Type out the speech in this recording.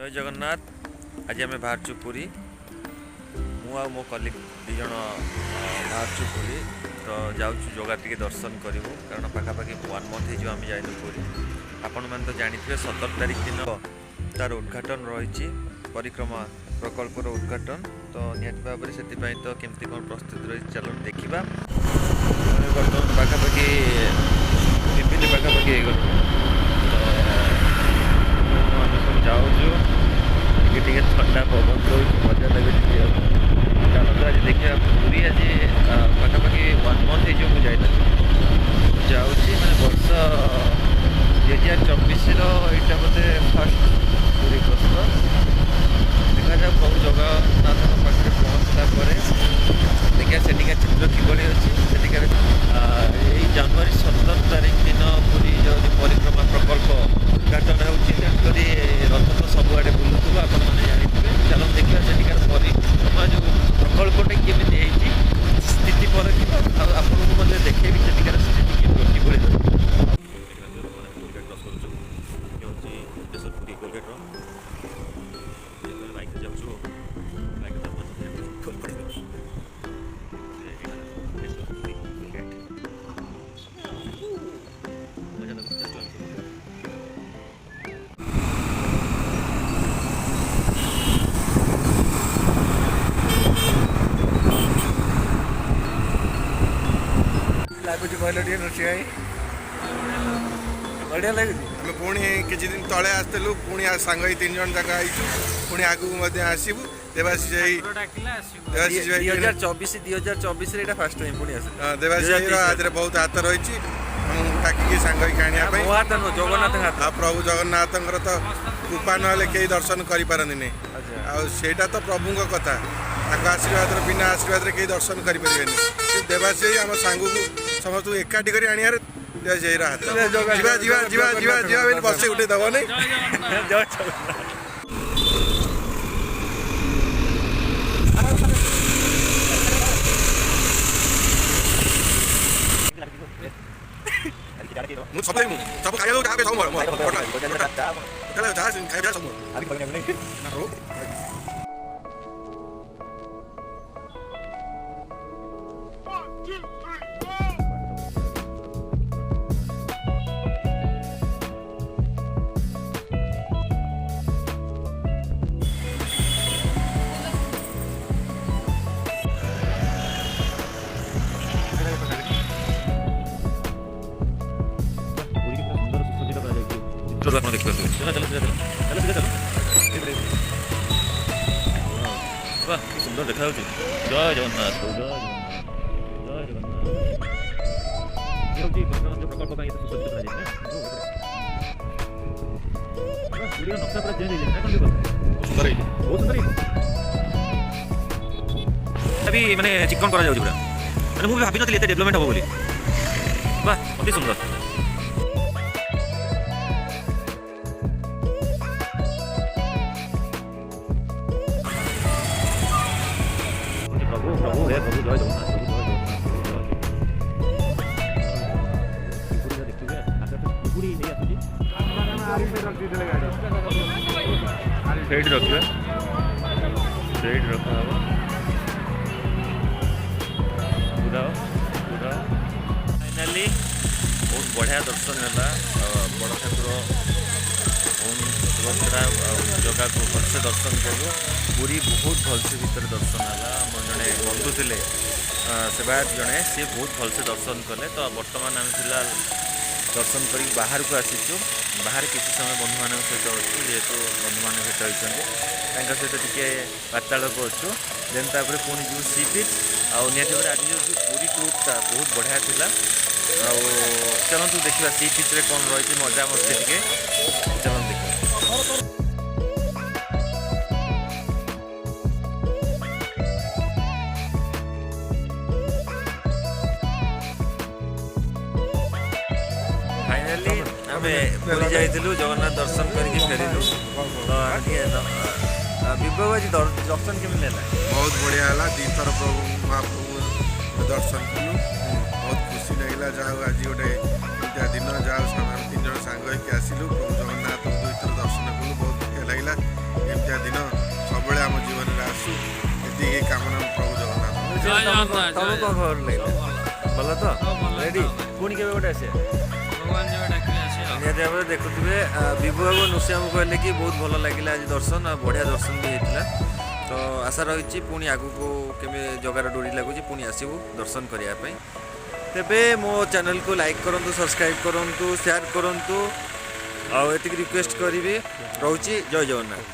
जय जगन्नाथ। आज आम बाहर पुरी मु आ मो कलिग दी जन बाहर पुरी तो जाऊँ जगह टी दर्शन करूँ कारण पाखापाखि 1 मंथ हो आम जाइनु पुरी। आपण मैंने तो जानते 17 तारिख दिन तार उद्घाटन रही परिक्रमा प्रकल्पर उद्घाटन तो निहत भाव से तो केमती कौन प्रस्तुत रही चलो देखा बर्तमान पाखापाखि पिपिली पाखापाखि जाऊँ टे ठंडा पवन दौर मजा लगे जानते आज देखिए पूरी आज पाखापाखि 1 मंथ हो मुझे जाऊँ मैंने वर्ष 2024 यहाँ बोधे फास्ट पूरी गस्त देखा जाऊ प्रभु जगन्नाथ पाखे पहुँचला देखिए सेठिका चित्र किभली अच्छी सेठिकार जनवरी 17 तारिख दिन पूरी जो परिक्रमा प्रकल्प उद्घाटन होकर रथ तो सबुआड़े बुलूब आपण मैंने जानते चलो देखा सेठिकार परिक्रमा जो प्रकल्पटे केमी स्थिति पर आपको देखेबी सेठिकार स्थिति किभली लगुच कहल बढ़िया लगे आम पुणी किसी दिन तले आसलु पुणी सांग 3 जन जाक आईचु पुणी आगू आसबू देवाशीष 2024 फास्ट टाइम पुणी देवाशीष आज बहुत हाथ रही टाकी सांग जगन्नाथ प्रभु जगन्नाथ तो कृपा ना कहीं दर्शन करें आईटा तो प्रभु कथा आशीर्वाद बिना आशीर्वाद कहीं दर्शन करें देवाशीष आम सांग को समस्त एकाठी कर आनियार हाथ बस उठे दब नहीं सब सुंदर देखा जय जगन्नाथ जय जगन्नाथ प्रकल्प नक्शा पूरा चेंज बहुत सुंदर अभी मैंने चिकन करा जाउछ पूरा मैंने मुझे भाभी नथि एते डेवलपमेंट हो बोली वाह अति सुंदर प्रभु हे प्रभु जय जगन्नाथ सेठ रखिए सेठ रखा पूरा फाइनाली बहुत बढ़िया दर्शन है बड़ ठाकुर ओम सुभद्रा जगह को भलसे दर्शन कलु पूरी बहुत भलसे भितर दर्शन है मोर जड़े बंधु थे सेवायत जड़े सी बहुत भलसे दर्शन कले तो बर्तमान आम फिलहाल दर्शन कर बाहर को आसीचु बाहर किसी समय बंधु मान सहित अच्छु जेहेतु बंधु मान भेट होती सहित टी वार्तालाप अच्छु देन तापर पुणी जो सी बीच आती आज जो पूरी टूरटा बहुत बढ़िया थिला चलतु देखा सी बीच रे कौन रही मजा मस्ती टे चलते देखा फाइनाली आम पूरी जाइलु जगन्नाथ दर्शन करके फेरिलु तो विभव आज दर्शन केमी लेला बहुत बढ़िया है 2 थर प्रभु महाप्रभु दर्शन कलु बहुत खुशी लगे जहाँ आज गोटे दिन जहाँ 3 जन सांग आसलु प्रभु जगन्नाथ 2 थर दर्शन कलु बहुत बढ़िया लगे ଆସୁ ଏତିକି କାମନା ପ୍ରଭୁ ଜଗନ୍ନାଥ। ତମକୁ କ'ଣ ଖବର ଲାଗିଲା? ଭଲ ତ ରେଡ଼ି ପୁଣି କେବେ ଗୋଟେ ଆସିବା ନିହାତି ଭାବରେ ଦେଖୁଥିବେ। ବିଭୁ ବାବୁ ନୃସିଂହବାବୁ କହିଲେ କି ବହୁତ ଭଲ ଲାଗିଲା ଆଜି ଦର୍ଶନ, ଆଉ ବଢ଼ିଆ ଦର୍ଶନ ବି ହେଇଥିଲା। ତ ଆଶା ରହିଛି ପୁଣି ଆଗକୁ କେବେ ଜଗାର ଡୋରି ଲାଗୁଛି ପୁଣି ଆସିବୁ ଦର୍ଶନ କରିବା ପାଇଁ। ତେବେ ମୋ ଚ୍ୟାନେଲକୁ ଲାଇକ୍ କରନ୍ତୁ, ସବସ୍କ୍ରାଇବ୍ କରନ୍ତୁ, ସେୟାର କରନ୍ତୁ, ଆଉ ଏତିକି ରିକ୍ୱେଷ୍ଟ କରିବି। ରହୁଛି, ଜୟ ଜଗନ୍ନାଥ।